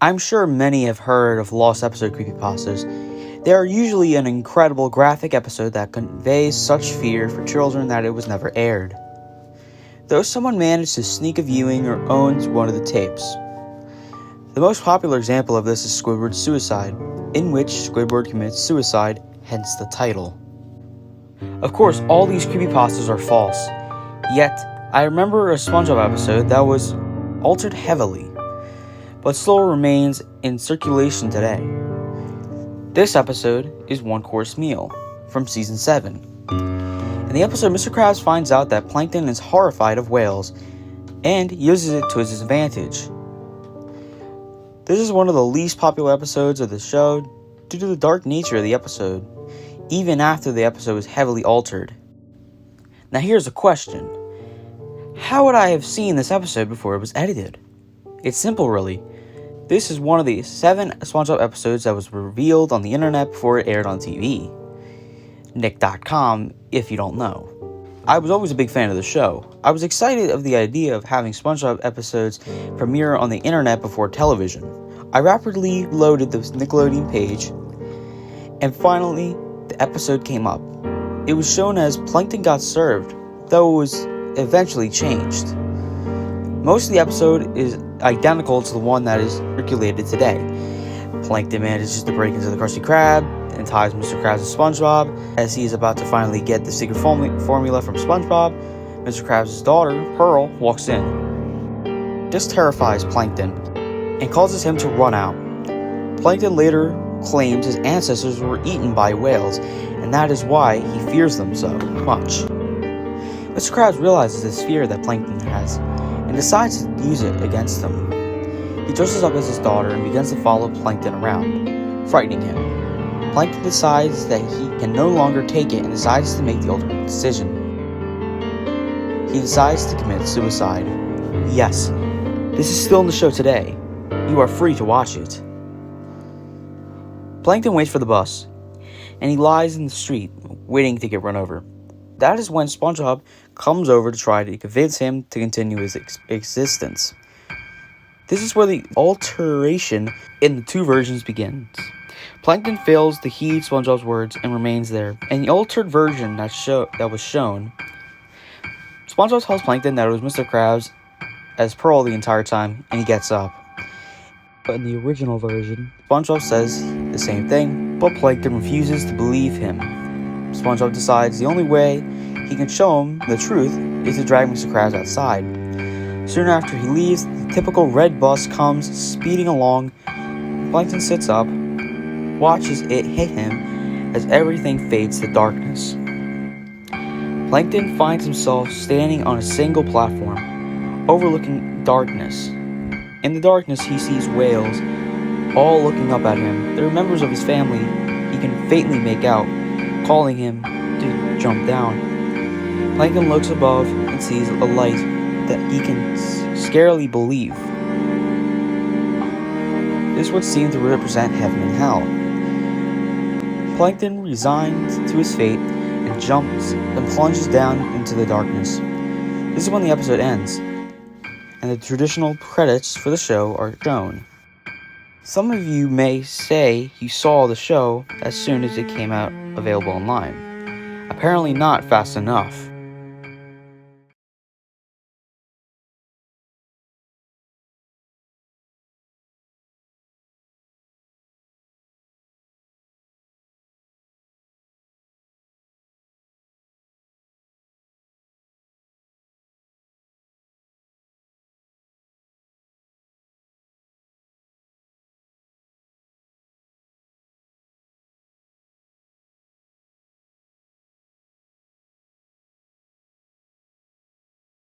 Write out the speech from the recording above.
I'm sure many have heard of lost episode creepypastas. They are usually an incredible graphic episode that conveys such fear for children that it was never aired, though someone managed to sneak a viewing or owns one of the tapes. The most popular example of this is Squidward Suicide, in which Squidward commits suicide, hence the title. Of course, all these creepypastas are false, yet I remember a SpongeBob episode that was altered heavily, but still remains in circulation today. This episode is One Course Meal, from Season 7. In the episode, Mr. Krabs finds out that Plankton is horrified of whales, and uses it to his advantage. This is one of the least popular episodes of the show due to the dark nature of the episode, even after the episode was heavily altered. Now here's a question. How would I have seen this episode before it was edited? It's simple, really. This is one of the 7 SpongeBob episodes that was revealed on the internet before it aired on TV. Nick.com, if you don't know. I was always a big fan of the show. I was excited of the idea of having SpongeBob episodes premiere on the internet before television. I rapidly loaded the Nickelodeon page, and finally, the episode came up. It was shown as Plankton got served, though it was eventually changed. Most of the episode is identical to the one that is circulated today. Plankton manages to break into the Krusty Krab and ties Mr. Krabs to SpongeBob. As he is about to finally get the secret formula from SpongeBob, Mr. Krabs' daughter, Pearl, walks in. This terrifies Plankton and causes him to run out. Plankton later claims his ancestors were eaten by whales, and that is why he fears them so much. Mr. Krabs realizes this fear that Plankton has, and decides to use it against him. He dresses up as his daughter and begins to follow Plankton around, frightening him. Plankton decides that he can no longer take it and decides to make the ultimate decision. He decides to commit suicide. Yes, this is still in the show today. You are free to watch it. Plankton waits for the bus, and he lies in the street, waiting to get run over. That is when SpongeBob comes over to try to convince him to continue his existence. This is where the alteration in the 2 versions begins. Plankton fails to heed SpongeBob's words and remains there. In the altered version that was shown, SpongeBob tells Plankton that it was Mr. Krabs as Pearl the entire time, and he gets up. But in the original version, SpongeBob says the same thing, but Plankton refuses to believe him. SpongeBob decides the only way he can show him the truth is to drag Mr. Krabs outside. Soon after he leaves, the typical red bus comes speeding along. Plankton sits up, watches it hit him as everything fades to darkness. Plankton finds himself standing on a single platform, overlooking darkness. In the darkness, he sees whales, all looking up at him. They're members of his family he can faintly make out, calling him to jump down. Plankton looks above and sees a light that he can scarcely believe. This would seem to represent heaven and hell. Plankton resigns to his fate and jumps and plunges down into the darkness. This is when the episode ends, and the traditional credits for the show are shown. Some of you may say you saw the show as soon as it came out available online. Apparently not fast enough.